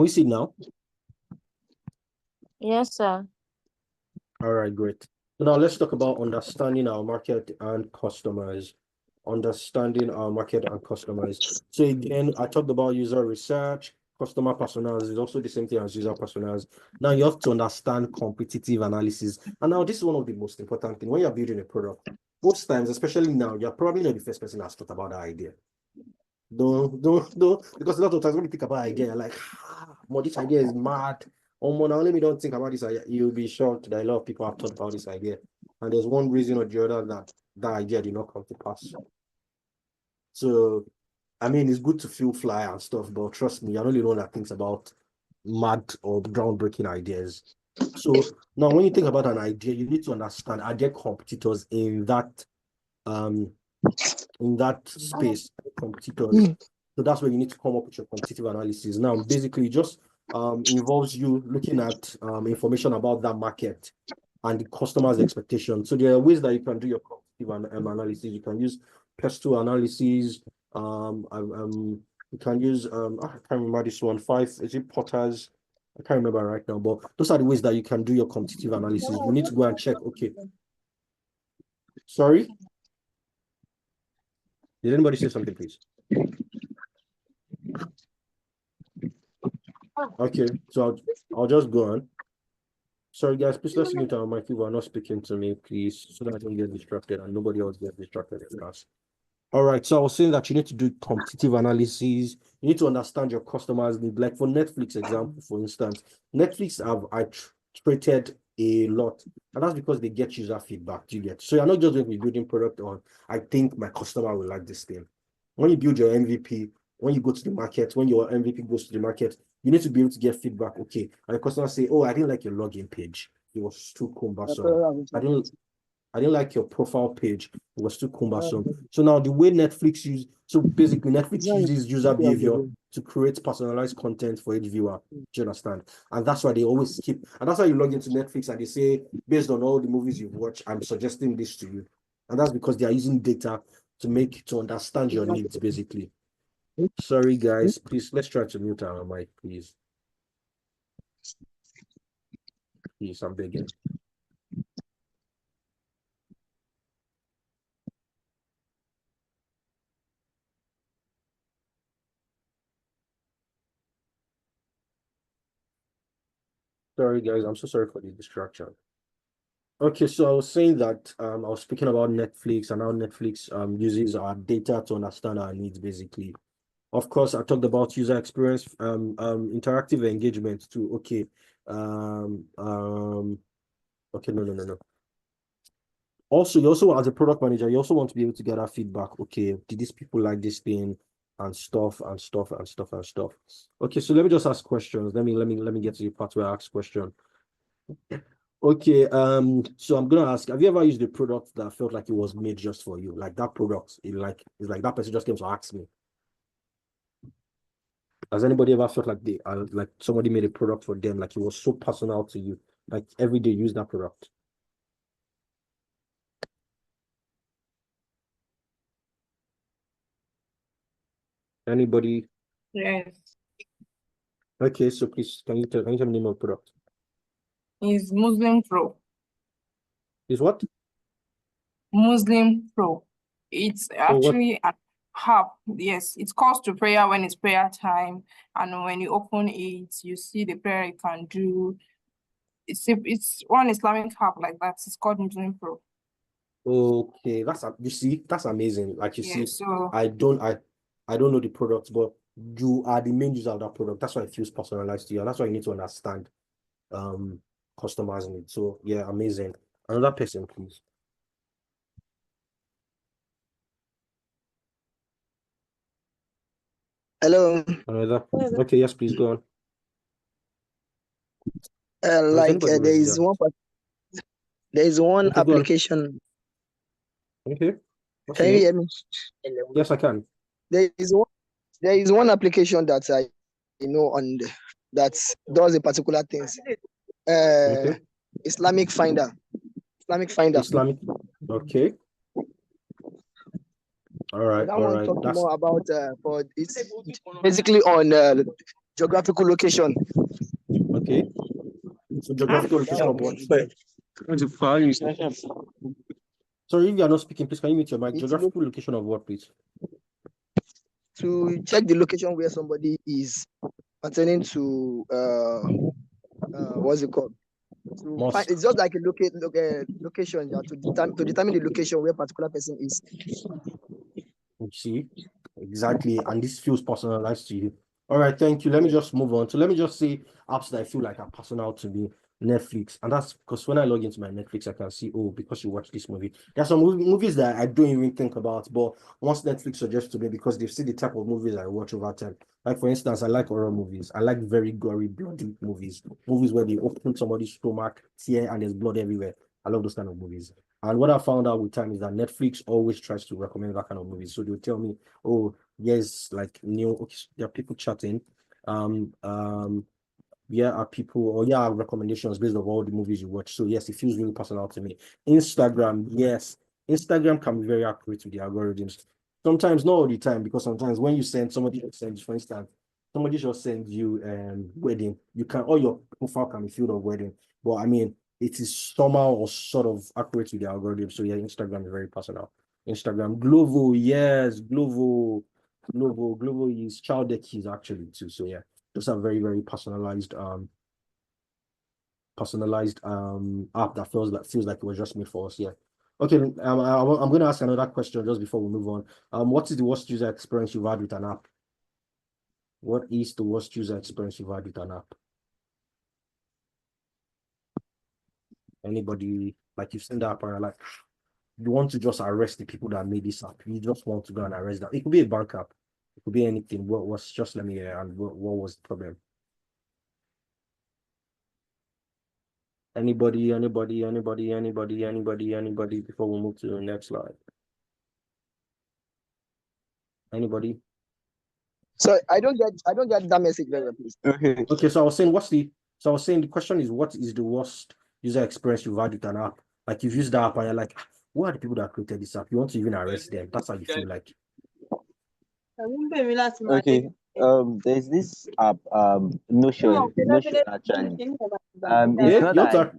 we see it now? Yes, sir. All right, great. So now let's talk about understanding our market and customers. Understanding our market and customers. So again, I talked about user research, customer personas is also the same thing as user personas. Now you have to understand competitive analysis. And now this is one of the most important things when you're building a product. Most times, especially now, you're probably not the first person that's thought about that idea. Don't, because a lot of times when you think about idea, you're like, this idea is mad. Oh, now let me don't think about this idea. You'll be shocked that a lot of people have thought about this idea. And there's one reason or the other that that idea did not come to pass. So, I mean, it's good to feel fly and stuff, but trust me, you're not the one that thinks about mad or groundbreaking ideas. So now when you think about an idea, you need to understand, are there competitors in that space, competitors? So that's where you need to come up with your competitive analysis. Now, basically, just involves you looking at information about that market and the customer's expectations. So there are ways that you can do your competitive analysis. You can use PESTO analysis. You can use I can't remember this one. Is it Potter's? I can't remember right now, but those are the ways that you can do your competitive analysis. You need to go and check. Okay. Sorry. Did anybody say something, please? Okay, so I'll just go on. Sorry, guys, please let's mute our mic if you are not speaking to me, please, so that I don't get distracted and nobody else gets distracted in class. All right, so I was saying that you need to do competitive analysis. You need to understand your customers' need. Like for Netflix example, for instance, Netflix have iterated a lot, and that's because they get user feedback. You get so you're not just going to be building product on. I think my customer will like this thing. When you build your MVP, when you go to the market, when your MVP goes to the market, you need to be able to get feedback. Okay, and the customer say, "Oh, I didn't like your login page. It was too cumbersome. I didn't like your profile page. It was too cumbersome." So now the way Netflix basically Netflix uses user behavior to create personalized content for each viewer. Do you understand? And that's why they always keep, and that's why you log into Netflix and they say, based on all the movies you've watched, I'm suggesting this to you. And that's because they are using data to understand your needs, basically. Sorry, guys. Please, let's try to mute our mic, please. Please, I'm begging. Sorry, guys. I'm so sorry for the distraction. Okay, so I was saying that I was speaking about Netflix and how Netflix uses our data to understand our needs, basically. Of course, I talked about user experience, interactive engagement too. Okay. Okay, no. Also, you also, as a product manager, you also want to be able to get that feedback. Okay, did these people like this thing and stuff. Okay, so let me just ask questions. Let me get to the part where I ask questions. Okay, so I'm gonna ask, have you ever used a product that felt like it was made just for you? Like that product, it's like that person just came to ask me. Has anybody ever felt like like somebody made a product for them, like it was so personal to you, like every day use that product? Anybody? Yes. Okay, so please, can you tell me the name of the product? Is Muslim Pro. Is what? Muslim Pro. It's actually an app. Yes, it calls to prayer when it's prayer time, and when you open it, you see the prayer you can do. It's one Islamic app like that. It's called Muslim Pro. Okay, that's amazing. Like you see, so I don't know the product, but you are the main user of that product. That's why it feels personalized to you, and that's why you need to understand customers' needs. So yeah, amazing. Another person, please. Hello. Another. Okay, yes, please go on. There is one application. Okay. Can you hear me? Yes, I can. There is one application that I know that does a particular thing. Islamic Finder. Okay. All right. More about it's basically on geographical location. Okay. So geographical location of what? Sorry, if you are not speaking, please can you mute your mic? It's Geographical location of what, please? to check the location where somebody is pertaining to what's it called? Mosque. It's just like a location to determine the location where a particular person is. You see, exactly, and this feels personalized to you. All right, thank you. Let me just move on. So let me just say apps that I feel like are personal to me. Netflix, and that's because when I log into my Netflix, I can see, oh, because you watch this movie. There are some movies that I don't even think about, but once Netflix suggests to me because they've seen the type of movies I watch over time. Like for instance, I like horror movies. I like very gory, bloody movies. Movies where they open somebody's stomach, tear, and there's blood everywhere. I love those kind of movies. And what I found out with time is that Netflix always tries to recommend that kind of movies. So they'll tell me, oh, yes, like new, okay, there are people chatting. Yeah, are people, or yeah, recommendations based on all the movies you watch. So yes, it feels really personal to me. Instagram, yes, Instagram can be very accurate with the algorithms. Sometimes, not all the time, because sometimes when you send somebody just sends, for instance, somebody just sends you wedding, you can all your profile can be filled of wedding. But I mean, it is somehow or sort of accurate with the algorithm. So yeah, Instagram is very personal. Instagram, Glovo, yes, Glovo is child deck keys actually too. So yeah, those are very, very personalized app that feels like it was just made for us. Yeah. Okay, I'm going to ask another question just before we move on. What is the worst user experience you've had with an app? What is the worst user experience you've had with an app? Anybody, like you've seen the app and you're like, you want to just arrest the people that made this app. You just want to go and arrest them. It could be a bank app. It could be anything. What was, just let me hear, and what was the problem? Anybody, before we move to the next slide. Anybody? So I don't get that message very well, please. Okay, so I was saying the question is, what is the worst user experience you've had with an app? Like you've used the app and you're like, who are the people that created this app? You want to even arrest them. That's how you feel like. Okay. There's this app, Notion actually. It's not that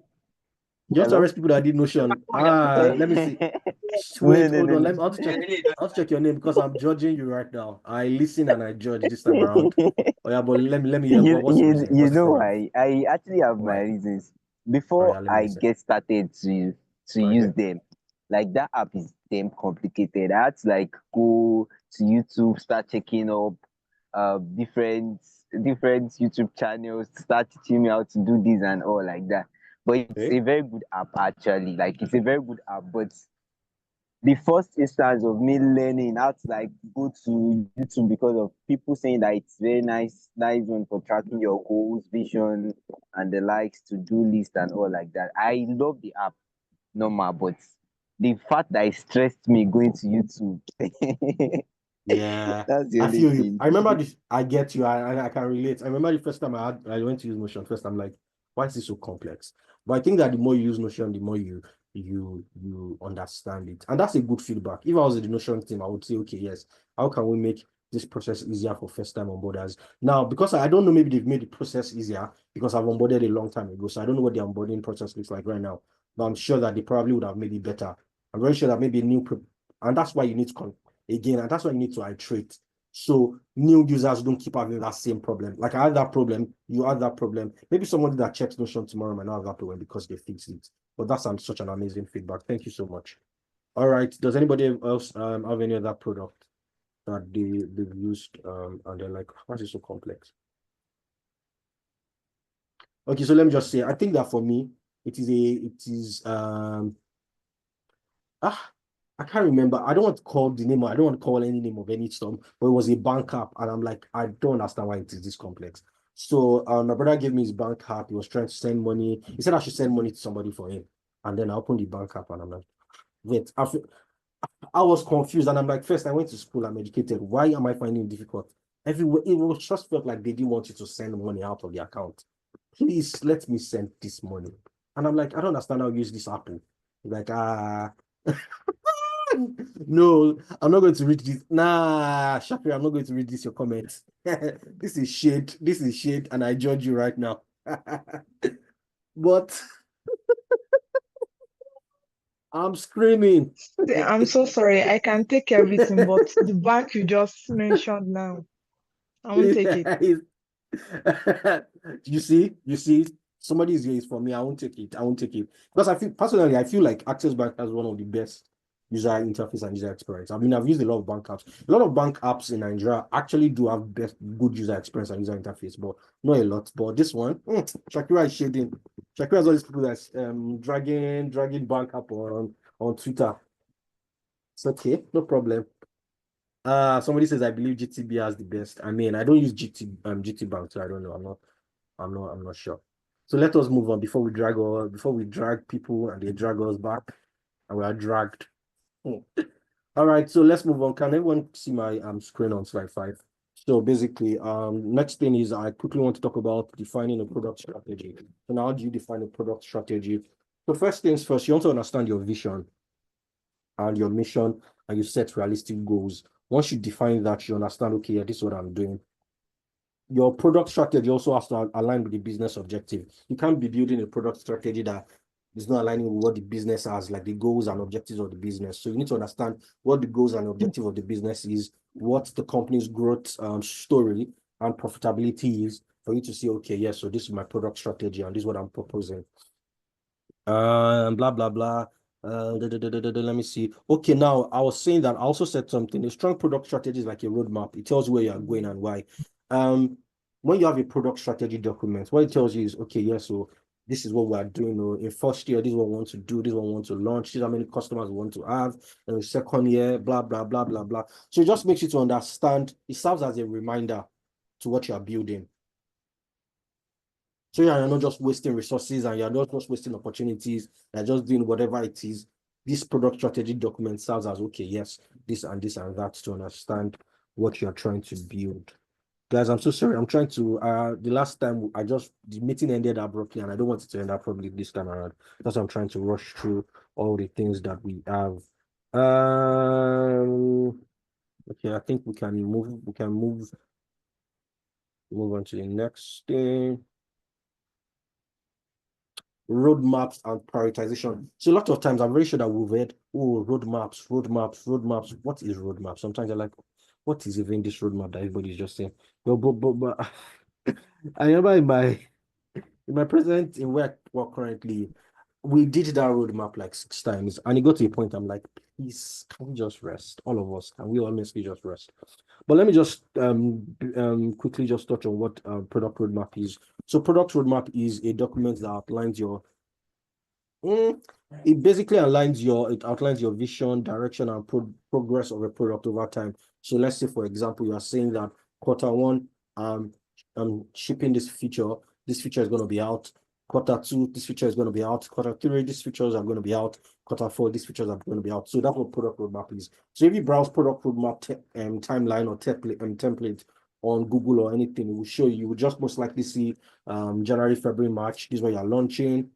you have to hello? arrest people that did Notion. Let me see. Wait, hold on. Let me, I'll check your name because I'm judging you right now. I listen and I judge this time around. Oh yeah, but let me hear what's the reason? You What's the know problem? why? I actually have my Why? reasons. Oh Before yeah, let me I listen. get started to use them, like that app is damn complicated. I had to like go to YouTube, start checking up different YouTube channels, start teaching me how to do this and all like that. But it's Okay. a very good app actually. Like it's a very good app, but the first instance of me learning how to like go to YouTube because of people saying that it's very nice one for tracking your goals, vision, and the likes, to do list and all like that. I love the app normal, but the fact that it stressed me going to YouTube. Yeah, That's the I only feel you. thing. I remember this. I get you. I can relate. I remember the first time I went to use Notion. First, I'm like, why is it so complex? But I think that the more you use Notion, the more you understand it, and that's a good feedback. If I was in the Notion team, I would say, okay, yes, how can we make this process easier for first time onboarders? Now, because I don't know, maybe they've made the process easier because I've onboarded a long time ago, so I don't know what the onboarding process looks like right now. But I'm sure that they probably would have made it better. I'm very sure that maybe and that's why you need to again, and that's why you need to iterate. So new users don't keep having that same problem. Like I had that problem, you had that problem. Maybe somebody that checks Notion tomorrow might not have that problem because they fixed it. But that's such an amazing feedback. Thank you so much. All right. Does anybody else have any other product that they've used and they're like, why is it so complex? Okay, so let me just say, I think that for me, it is I can't remember. I don't want to call the name. I don't want to call any name of any storm, but it was a bank app, and I'm like, I don't understand why it is this complex. So my brother gave me his bank app. He was trying to send money. He said I should send money to somebody for him, and then I opened the bank app, and I'm like, wait. I was confused, and I'm like, first I went to school. I'm educated. Why am I finding it difficult? Everywhere it was just felt like they didn't want you to send money out of the account. Please let me send this money, and I'm like, I don't understand how to use this Apple. Like No, I'm not going to read this. Nah, Shakira, I'm not going to read this, your comments. This is shade. This is shade, and I judge you right now. But I'm screaming. I'm so sorry. I can take everything, but the bank you just mentioned now, I won't take it. You see, somebody is here is for me. I won't take it. I won't take it. Because I feel personally, I feel like Access Bank has one of the best user interface and user experience. I mean, I've used a lot of bank apps. A lot of bank apps in Nigeria actually do have good user experience and user interface, but not a lot. But this one, Shakira is shading. Shakira is all these people that's dragging bank app on Twitter. It's okay, no problem. Somebody says I believe GTB has the best. I mean, I don't use GT Bank, so I don't know. I'm not sure. So let us move on before we drag people and they drag us back and we are dragged. All right, so let's move on. Can everyone see my screen on slide 5? So basically, next thing is I quickly want to talk about defining a product strategy. So now, how do you define a product strategy? So first things first, you want to understand your vision and your mission, and you set realistic goals. Once you define that, you understand, okay, yeah, this is what I'm doing. Your product strategy also has to align with the business objective. You can't be building a product strategy that is not aligning with what the business has, like the goals and objectives of the business. So you need to understand what the goals and objective of the business is, what the company's growth story and profitability is, for you to say, okay, yes, so this is my product strategy and this is what I'm proposing. Blah blah blah. Let me see. Okay, now I was saying that I also said something. A strong product strategy is like a roadmap. It tells you where you are going and why. When you have a product strategy document, what it tells you is, okay, yeah, so this is what we are doing. In first year, this is what we want to do. This is what we want to launch. This is how many customers we want to have. And in second year, blah blah blah blah blah. So it just makes you to understand. It serves as a reminder to what you are building. So you're not just wasting resources and you're not just wasting opportunities, you're just doing whatever it is. This product strategy document serves as, okay, yes, this and that to understand what you're trying to build. Guys, I'm so sorry. I'm trying to, the last time the meeting ended abruptly and I don't want it to end abruptly this time around. That's why I'm trying to rush through all the things that we have. Okay, I think we can move on to the next thing. Roadmaps and prioritization. So a lot of times I'm very sure that we've heard, oh, roadmaps. What is roadmap? Sometimes they're like, what is even this roadmap that everybody's just saying? But I remember in my present in work currently, we did that roadmap like 6 times, and it got to a point I'm like, please, can we just rest? All of us, can we honestly just rest? But let me just quickly just touch on what product roadmap is. So product roadmap is a document that outlines it basically outlines your vision, direction, and progress of a product over time. So let's say, for example, you are saying that Q1, I'm shipping this feature. This feature is going to be out. Q2, this feature is going to be out. Q3, these features are going to be out. Q4, these features are going to be out. So that's what product roadmap is. So if you browse product roadmap timeline or template on Google or anything, it will show you. You will just most likely see January, February, March. This is what you're launching.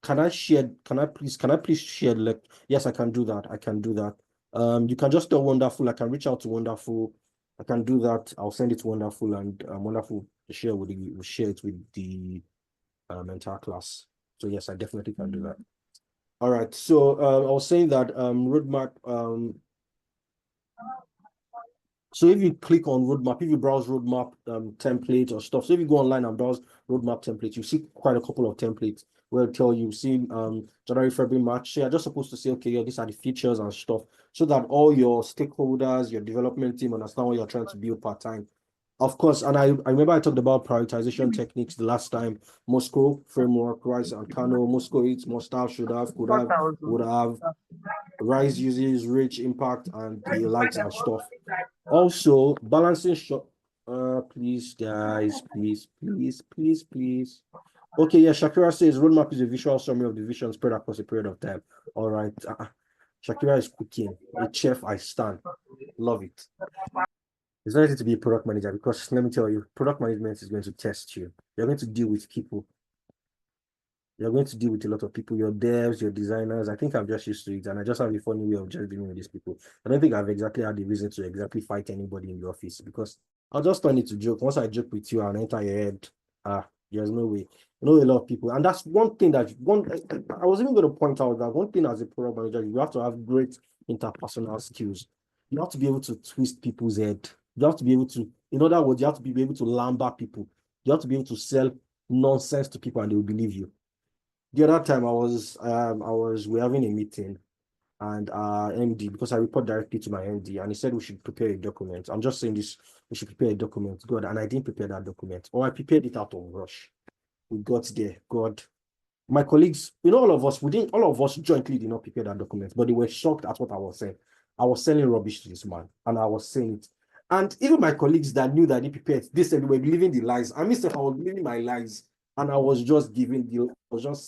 Can I please share? Like, yes, I can do that. You can just tell Wonderful. I can reach out to Wonderful. I can do that. I'll send it to Wonderful, and Wonderful share it with the entire class. So yes, I definitely can do that. All right. So I was saying that roadmap. So if you click on roadmap, if you browse roadmap template or stuff, so if you go online and browse roadmap templates, you see quite a couple of templates where it tell you see January, February, March. So you're just supposed to say, okay, yeah, these are the features and stuff, so that all your stakeholders, your development team understand what you're trying to build part time. Of course, and I remember I talked about prioritization techniques the last time. Moscow framework, Rise and Kano, Moscow eats, must have, should have, could have, would have. Rise uses rich impact and the likes and stuff. Also, balancing short. Please, guys, please. Okay, yeah, Shakira says roadmap is a visual summary of the vision spread across a period of time. All right. Shakira is cooking. A chef, I stand. Love it. It's not easy to be a product manager because let me tell you, product management is going to test you. You're going to deal with people. You're going to deal with a lot of people, your devs, your designers. I think I'm just used to it, and I just have a funny way of just dealing with these people. I don't think I've exactly had the reason to exactly fight anybody in the office because I'll just turn it to joke. Once I joke with you and enter your head, there's no way. You know a lot of people, and that's one thing that I was even going to point out that one thing as a product manager, you have to have great interpersonal skills. You have to be able to twist people's head. You have to be able to, in other words, you have to be able to lambert people. You have to be able to sell nonsense to people and they will believe you. The other time we're having a meeting and MD, because I report directly to my MD, and he said we should prepare a document. I'm just saying this, we should prepare a document. God, and I didn't prepare that document, or I prepared it out of rush. We got there, God. My colleagues, all of us jointly did not prepare that document, but they were shocked at what I was saying. I was selling rubbish to this man, and I was saying it. And even my colleagues that knew that I didn't prepare it, they said they were believing the lies. I myself, I was believing my lies, and I was just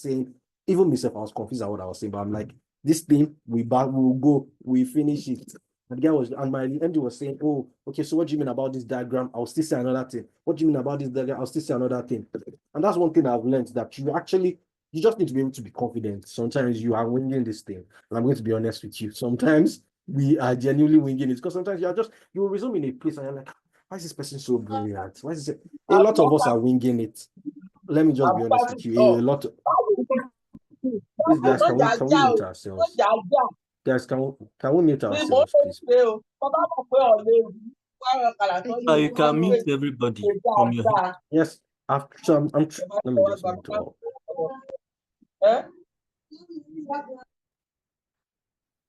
saying, even myself, I was confused at what I was saying, but I'm like, this thing, we'll go, we finish it. And the guy and my MD was saying, oh, okay, so what do you mean about this diagram? I'll still say another thing. What do you mean about this diagram? I'll still say another thing. And that's one thing I've learned, that you just need to be able to be confident. Sometimes you are winging this thing. And I'm going to be honest with you. Sometimes we are genuinely winging it because sometimes you will resume in a place and you're like, why is this person so brilliant? Why is it? A lot of us are winging it. Let me just be honest with you. A lot of these guys, can we mute ourselves? Guys, can we mute ourselves, please? You can mute everybody from your head. Yes, let me just mute all.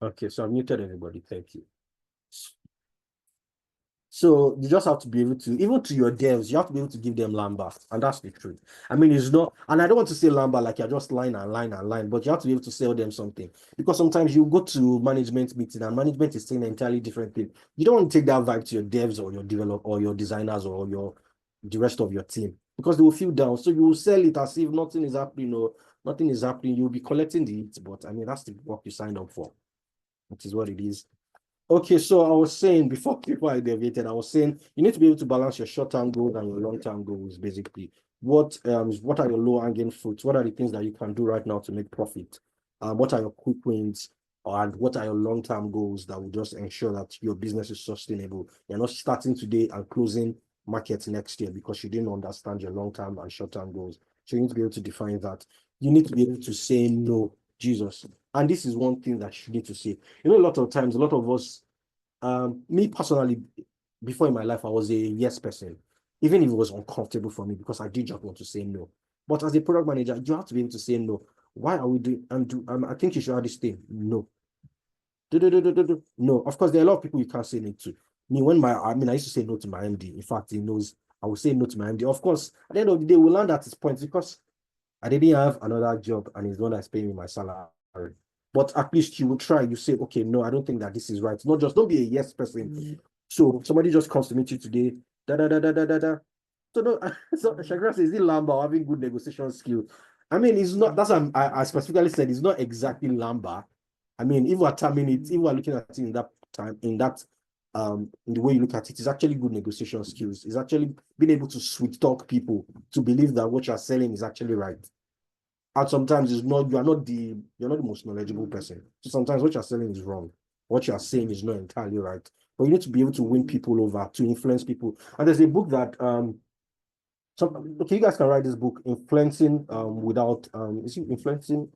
Okay, so I've muted everybody. Thank you. So you just have to be able to, even to your devs, you have to be able to give them lambast, and that's the truth. I mean, it's not, and I don't want to say lambast like you're just line and line and line, but you have to be able to sell them something. Because sometimes you go to management meeting and management is saying an entirely different thing. You don't want to take that vibe to your devs or your developers or your designers or the rest of your team, because they will feel down. So you will sell it as if nothing is happening or nothing is happening. You'll be collecting the hits, but I mean, that's the work you signed up for. That is what it is. Okay, so I was saying before I deviated, I was saying you need to be able to balance your short-term goals and your long-term goals, basically. What are your low-hanging fruits? What are the things that you can do right now to make profit? What are your quick wins? And what are your long-term goals that will just ensure that your business is sustainable? You're not starting today and closing markets next year because you didn't understand your long-term and short-term goals. So you need to be able to define that. You need to be able to say no, Jesus. And this is one thing that you need to say. A lot of times, a lot of us, me personally, before in my life, I was a yes person, even if it was uncomfortable for me because I did just want to say no. But as a product manager, you have to be able to say no. Why are we doing, I think you should have this thing. No. No. Of course, there are a lot of people you can't say no to. I used to say no to my MD. In fact, he knows I will say no to my MD. Of course, at the end of the day, we'll land at this point because I didn't have another job and he's the one that's paying me my salary. But at least you will try. You say, okay, no, I don't think that this is right. Don't be a yes person. So somebody just comes to meet you today. So no, so Shakira says, is it Lamba having good negotiation skill? I mean, it's not. That's what I specifically said. It's not exactly Lamba. I mean, if we're terming it, if we're looking at it in that time, in the way you look at it, it's actually good negotiation skills. It's actually being able to sweet talk people to believe that what you're selling is actually right. And sometimes you're not the most knowledgeable person. So sometimes what you're selling is wrong. What you're saying is not entirely right. But you need to be able to win people over, to influence people. And there's a book that you guys can write this book, Influencing Without is it Influencing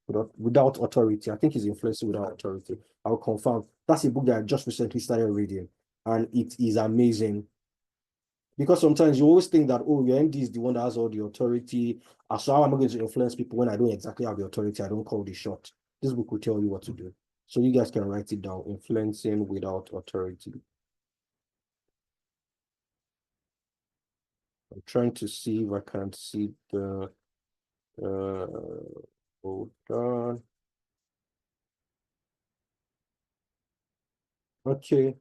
without Authority? I think it's Influencing Without Authority. I'll confirm. That's a book that I just recently started reading, and it is amazing. Because sometimes you always think that, oh, your MD is the one that has all the authority. So how am I going to influence people when I don't exactly have the authority? I don't call the shot. This book will tell you what to do. So you guys can write it down, Influencing Without Authority. I'm trying to see if I can see the, hold on. Okay.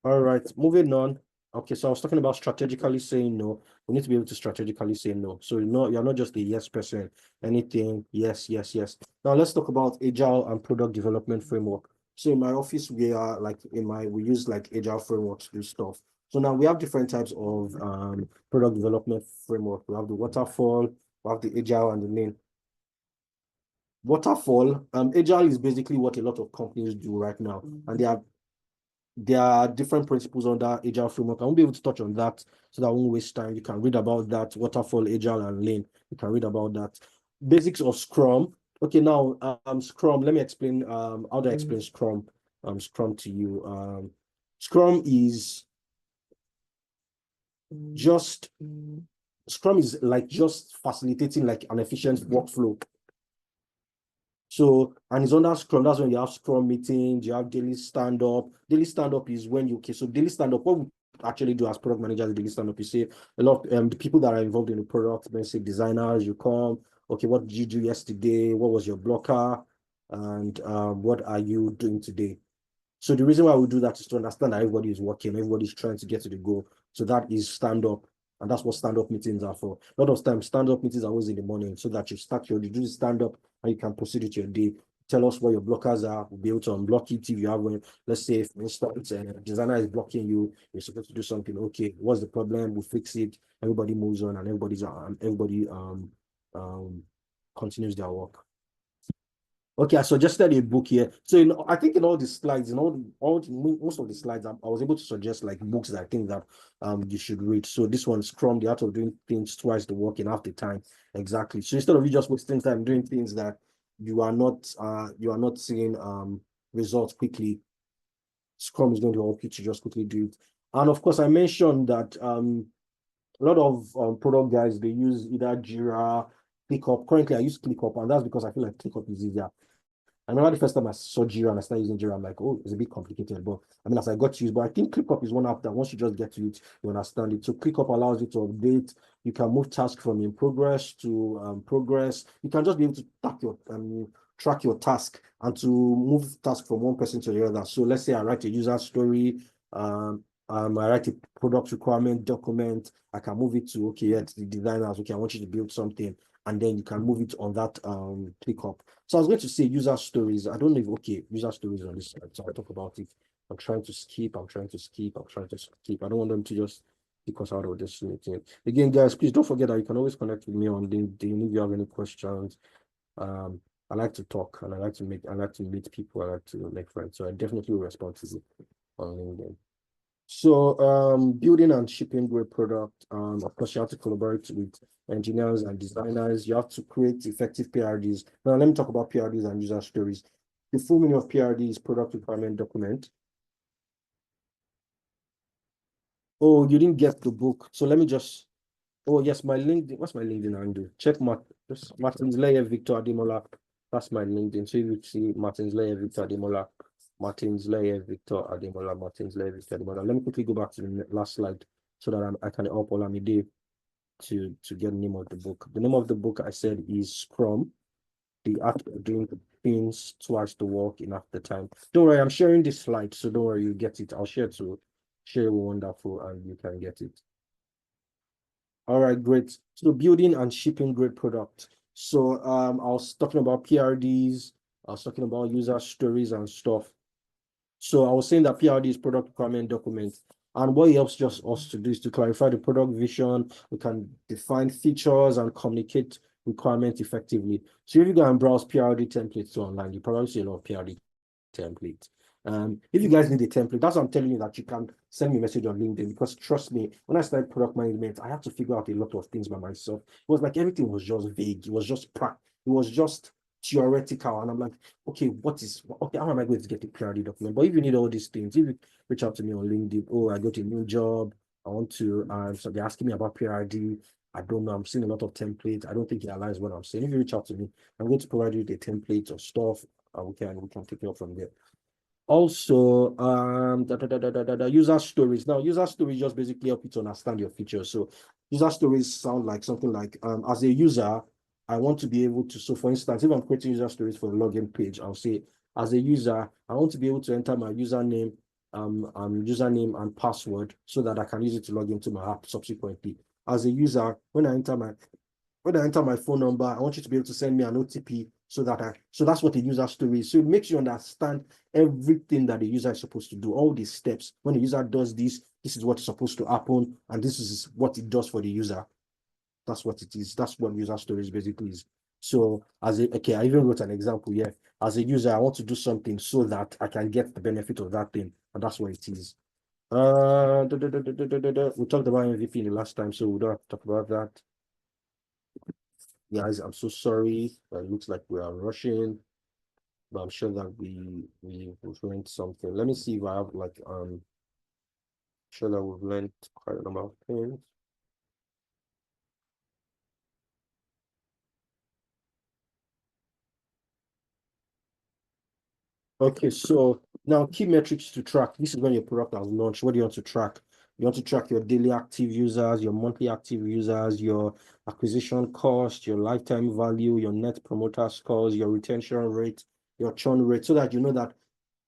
All right, moving on. Okay, so I was talking about strategically saying no. We need to be able to strategically say no. So you're not just a yes person. Anything, yes, yes, yes. Now let's talk about Agile and product development framework. So in my office, we use like Agile framework to do stuff. So now we have different types of product development framework. We have the waterfall, we have the Agile and the Lean. waterfall. Agile is basically what a lot of companies do right now, and there are different principles under Agile framework. I won't be able to touch on that, so that I won't waste time. You can read about that, waterfall, Agile, and Lean. You can read about that. Basics of Scrum. Okay, now Scrum. Let me explain. How do I explain Scrum? Scrum to you. Scrum is just Scrum is like just facilitating like an efficient workflow. So, and it's under Scrum, that's when you have Scrum meetings, you have daily stand-up. Daily stand-up is when you, okay, so daily stand-up, what we actually do as product managers, daily stand-up, you say a lot of the people that are involved in the product, let's say designers, you come, okay, what did you do yesterday? What was your blocker? And what are you doing today? So the reason why we do that is to understand that everybody is working, everybody's trying to get to the goal. So that is stand-up. And that's what stand-up meetings are for. A lot of times, stand-up meetings are always in the morning so that you do the stand-up and you can proceed with your day. Tell us what your blockers are. We'll be able to unblock it if you have one. Let's say, for instance, a designer is blocking you, you're supposed to do something. Okay, what's the problem? We'll fix it. Everybody moves on and everybody continues their work. Okay, I suggested a book here. So I think in all the slides, most of the slides, I was able to suggest like books that I think that you should read. So this one, Scrum, The Art of Doing Things Twice the Work in Half the Time. Exactly. So instead of you just wasting time doing things that you are not seeing results quickly, Scrum is going to help you to just quickly do it. And of course, I mentioned that a lot of product guys, they use either Jira, ClickUp. Currently, I use ClickUp, and that's because I feel like ClickUp is easier. I remember the first time I saw Jira and I started using Jira, I'm like, oh, it's a bit complicated. But I mean, as I got to use, but I think ClickUp is one app that once you just get to it, you understand it. So ClickUp allows you to update. You can move tasks from in progress to progress. You can just be able to track your task and to move tasks from one person to the other. So let's say I write a user story, I write a product requirement document. I can move it to, okay, yeah, to the designers. Okay, I want you to build something. And then you can move it on that ClickUp. So I was going to say user stories. I don't know if, okay, user stories on this slide. So I'll talk about it. I'm trying to skip. I don't want them to just pick us out of this meeting. Again, guys, please don't forget that you can always connect with me on LinkedIn if you have any questions. I like to talk and I like to meet people. I like to make friends. So I definitely will respond to you on LinkedIn. So building and shipping great product, of course you have to collaborate with engineers and designers. You have to create effective PRDs. Now let me talk about PRDs and user stories. The full meaning of PRD is product requirement document. Oh, you didn't get the book. So let me just, oh yes, my LinkedIn, what's my LinkedIn handle? Check Martin's Layer Victor Ademola. That's my LinkedIn. So you see Martin's Layer Victor Ademola. Martin's Layer Victor Ademola. Let me quickly go back to the last slide so that I can help Olamide to get the name of the book. The name of the book I said is Scrum, The Art of Doing Things Twice the Work in Half the Time. Don't worry, I'm sharing this slide, so don't worry, you get it. I'll share wonderful and you can get it. All right, great. So building and shipping great product. So I was talking about PRDs, I was talking about user stories and stuff. So I was saying that PRD is product requirement document. And what it helps just us to do is to clarify the product vision. We can define features and communicate requirements effectively. So if you go and browse PRD templates online, you probably see a lot of PRD templates. If you guys need a template, that's what I'm telling you, that you can send me a message on LinkedIn, because trust me, when I started product management, I had to figure out a lot of things by myself. It was like everything was just vague. It was just theoretical. And I'm like, okay, how am I going to get the PRD document? But if you need all these things, if you reach out to me on LinkedIn, oh, I got a new job, I want to, so they're asking me about PRD. I don't know, I'm seeing a lot of templates. I don't think it aligns what I'm saying. If you reach out to me, I'm going to provide you the templates or stuff. We can take it up from there. Also, user stories. Now, user stories just basically help you to understand your features. So user stories sound like something like, as a user, I want to be able to, so for instance, if I'm creating user stories for a login page, I'll say, as a user, I want to be able to enter my username and password so that I can use it to log into my app subsequently. As a user, when I enter my phone number, I want you to be able to send me an OTP so that's what the user story is. So it makes you understand everything that the user is supposed to do, all these steps. When the user does this is what's supposed to happen, and this is what it does for the user. That's what it is. That's what user stories basically is. So okay, I even wrote an example here. As a user, I want to do something so that I can get the benefit of that thing, and that's what it is. We talked about MVP in the last time, so we don't have to talk about that. Guys, I'm so sorry. It looks like we are rushing, but I'm sure that we've learned something. Let me see if I have like sure that we've learned quite a number of things. Okay, so now key metrics to track. This is when your product has launched. What do you want to track? You want to track your daily active users, your monthly active users, your acquisition cost, your lifetime value, your net promoter scores, your retention rate, your churn rate, so that you know that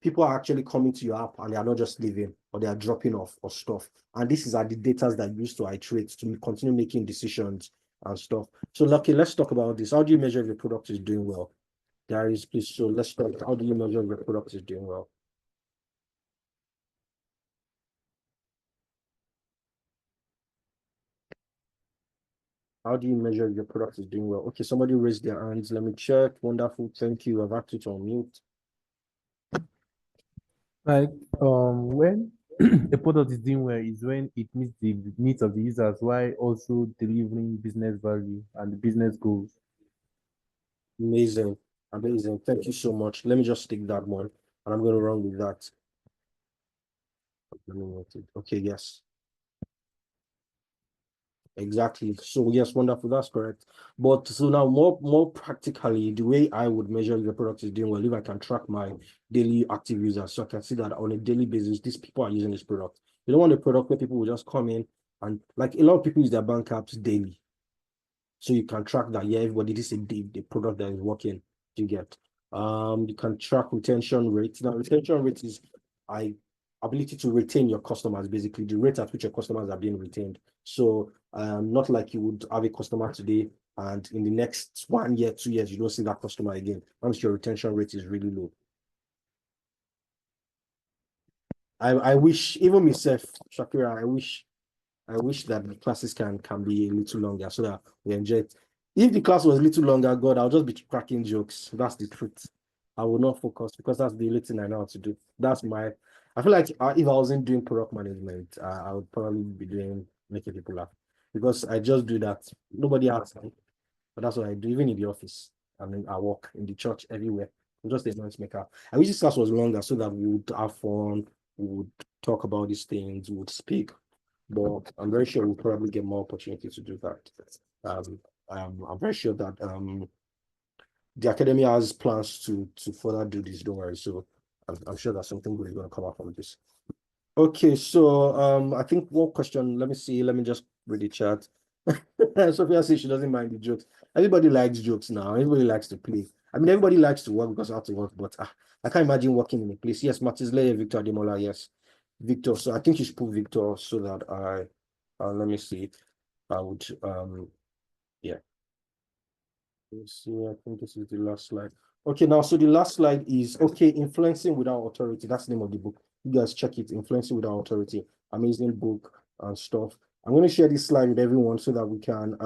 people are actually coming to your app and they are not just leaving or they are dropping off or stuff. And this is the data that you use to iterate to continue making decisions and stuff. So, Lucky, let's talk about this. How do you measure if your product is doing well? Guys, please, so let's talk. How do you measure if your product is doing well? How do you measure if your product is doing well? Okay, somebody raised their hands. Let me check. Wonderful. Thank you. I've asked you to unmute. Like when a product is doing well is when it meets the needs of the users while also delivering business value and the business goals. Amazing. Amazing. Thank you so much. Let me just take that one and I'm going to run with that. Let me note it. Okay, yes. Exactly. So yes, wonderful. That's correct. But so now more practically, the way I would measure if the product is doing well, if I can track my daily active users, so I can see that on a daily basis, these people are using this product. You don't want a product where people will just come in and like a lot of people use their bank apps daily. So you can track that, yeah, everybody, this is the product that is working. You get you can track retention rates. Now, retention rate is ability to retain your customers, basically the rate at which your customers are being retained. So not like you would have a customer today and in the next 1 year, 2 years, you don't see that customer again. Once your retention rate is really low. I wish, even myself, Shakira, I wish that the classes can be a little longer so that we enjoy it. If the class was a little longer, God, I'll just be cracking jokes. That's the truth. I will not focus because that's the only thing I know how to do. I feel like if I wasn't doing product management, I would probably be doing making people laugh because I just do that. Nobody asks me, but that's what I do, even in the office. I mean, I work in the church everywhere. I'm just a noise maker. I wish this class was longer so that we would have fun, we would talk about these things, we would speak, but I'm very sure we'll probably get more opportunity to do that. I'm very sure that the academy has plans to further do this. Don't worry. So I'm sure that something good is going to come out from this. Okay, so I think one question. Let me see. Let me just read the chat. Sophia says she doesn't mind the jokes. Everybody likes jokes now. Everybody likes to play. I mean, everybody likes to work because I have to work, but I can't imagine working in a place. Yes, Matisley, Victor Ademola, yes. Victor. So I think you should put Victor so that let me see. I would yeah. Let's see, I think this is the last slide. Okay, now so the last slide is okay, influencing without authority. That's the name of the book. You guys check it, Influencing Without Authority. Amazing book and stuff. I'm going to share this slide with everyone so that we can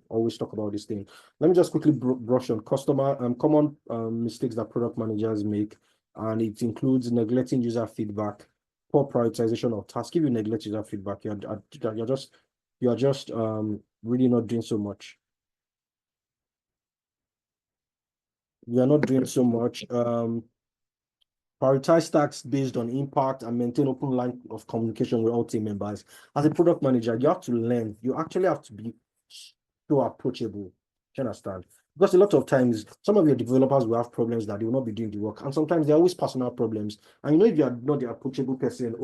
always talk about this thing. Let me just quickly brush on common mistakes that product managers make, and it includes neglecting user feedback, poor prioritization of tasks. If you neglect user feedback, you're just really not doing so much. We are not doing so much. Prioritize tasks based on impact and maintain open line of communication with all team members. As a product manager, you have to learn. You actually have to be so approachable. Do you understand? Because a lot of times, some of your developers will have problems that they will not be doing the work. And sometimes they're always personal problems. And you know, if you're not the approachable person,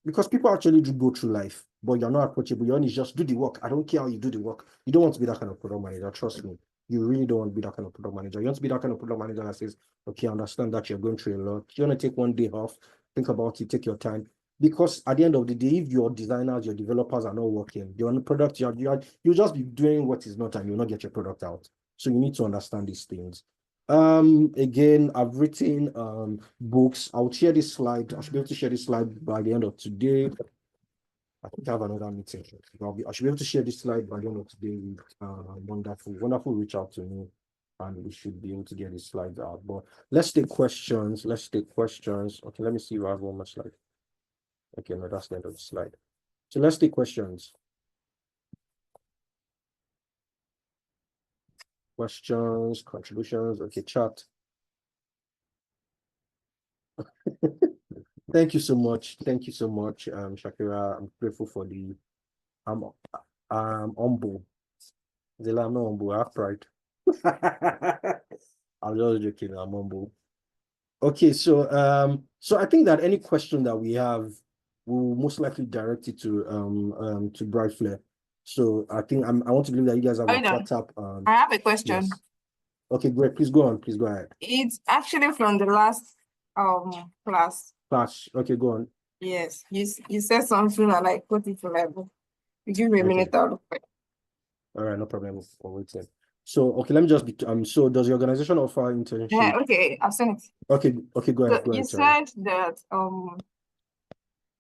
because people actually do go through life, but you're not approachable. You only just do the work. I don't care how you do the work. You don't want to be that kind of product manager. Trust me. You really don't want to be that kind of product manager. You want to be that kind of product manager that says, okay, I understand that you're going through a lot. You want to take 1 day off, think about it, take your time. Because at the end of the day, if your designers, your developers are not working, you're on the product, you'll just be doing what is not and you'll not get your product out. So you need to understand these things. Again, I've written books. I'll share this slide. I should be able to share this slide by the end of today. I think I have another meeting. I should be able to share this slide by the end of today with Wonderful. Wonderful reach out to me and we should be able to get these slides out. But let's take questions. Okay, let me see if I have one more slide. Okay, no, that's the end of the slide. So let's take questions. Questions, contributions. Okay, chat. Thank you so much. Thank you so much, Shakira. I'm grateful for the I'm humble. Zilla, I'm not humble, I have pride. I'm just joking, I'm humble. Okay, so I think that any question that we have will most likely direct it to Brightflare. So I think I want to believe that you guys have Are a you done? WhatsApp. I have a question. Yes. Okay, great. Please go on. Please go ahead. It's actually from the last class. Class. Okay, go on. Yes, you said something and I put it to level. You give me a Okay. minute out of it. All right, no problem. We're waiting. So okay, let me just be so does the organization offer Yeah, internship? okay, I've seen it. Okay, go So ahead. you Sorry. said that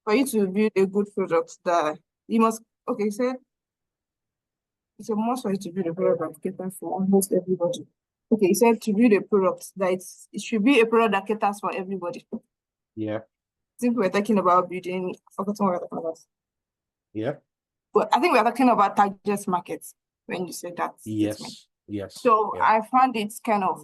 for you to build a good product that you must you said it's a must for you to build a product that caters for almost everybody. Okay, you said to build a product that it should be a product that caters for everybody. Yeah. I think we're talking about building, forgotten what we're talking about. Yeah. But I think we're talking about target markets when you said that statement. Yes. So Yeah. I found it kind of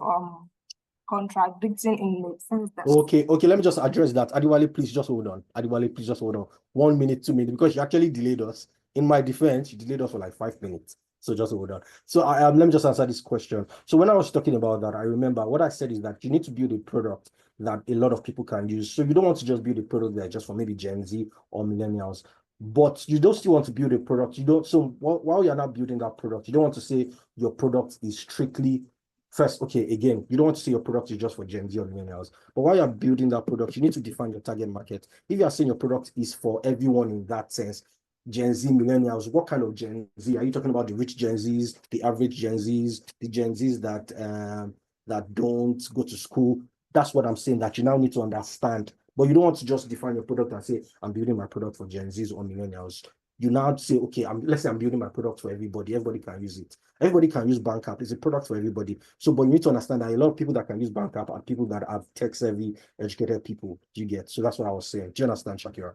contradicting in the sense that Okay, let me just address that. Adiwale, please just hold on. 1 minute, 2 minutes, because you actually delayed us. In my defense, you delayed us for like 5 minutes. So just hold on. So let me just answer this question. So when I was talking about that, I remember what I said is that you need to build a product that a lot of people can use. So you don't want to just build a product that just for maybe Gen Z or millennials, but you don't still want to build a product. You don't. So while you're not building that product, you don't want to say your product is strictly first. Okay, again, you don't want to say your product is just for Gen Z or millennials. But while you're building that product, you need to define your target market. If you're saying your product is for everyone in that sense, Gen Z, millennials, what kind of Gen Z? Are you talking about the rich Gen Zs, the average Gen Zs, the Gen Zs that don't go to school? That's what I'm saying, that you now need to understand. But you don't want to just define your product and say, I'm building my product for Gen Zs or millennials. You now say, okay, let's say I'm building my product for everybody. Everybody can use it. Everybody can use Bank App. It's a product for everybody. So, but you need to understand that a lot of people that can use Bank App are people that have tech-savvy, educated people. Do you get? So that's what I was saying. Do you understand, Shakira?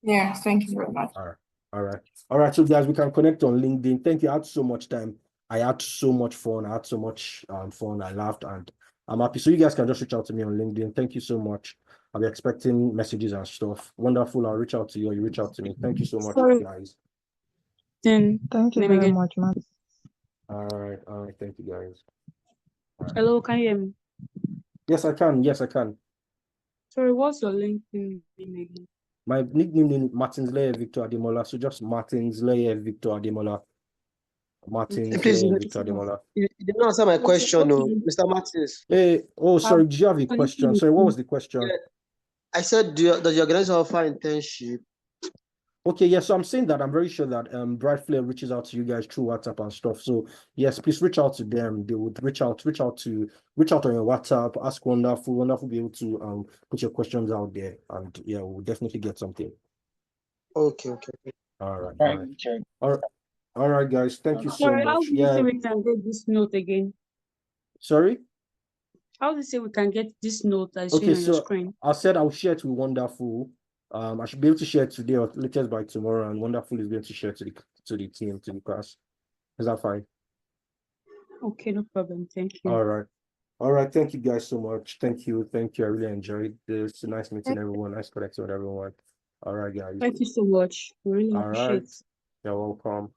yeah, thank you very much. All right. So guys, we can connect on LinkedIn. Thank you. I had so much time. I had so much fun. I had so much fun. I laughed and I'm happy. So you guys can just reach out to me on LinkedIn. Thank you so much. I'll be expecting messages and stuff. Wonderful. I'll reach out to you. You reach out to me. Thank you so much, Sorry. guys. Thank you Name very again. much, Matt. All right. Thank you, guys. Hello, can you hear me? Yes, I can. Sorry, what's your LinkedIn name again? My nickname is Martins Layer Victor Ademola. So just Martins Layer Victor Ademola. Martins Please, Layer Victor Ademola. you did not answer my question, Okay. Mr. Martins. Hey, sorry, do you have a so question? LinkedIn Sorry, what is- was the question? Yeah. I said, does your organization offer internship? Okay, yes. So I'm saying that I'm very sure that Brightflare reaches out to you guys through WhatsApp and stuff. So yes, please reach out to them. They would reach out on your WhatsApp, ask Wonderful. Wonderful will be able to put your questions out there. And yeah, we'll definitely get something. Okay. All right. All right, guys. Thank you so Sorry, how much. do you say Yeah. we can get this note again? Sorry? How do you say we can get this note that's Okay, showing on your so screen? I said I'll share it with Wonderful. I should be able to share it today or latest by tomorrow, and Wonderful is going to share to the team, to the class. Is that fine? Okay, no problem. Thank you. All right. Thank you guys so much. Thank you. I really enjoyed this. Nice meeting everyone. Nice connecting with everyone. All right, guys. Thank you so much. We really All appreciate right. it. You're welcome.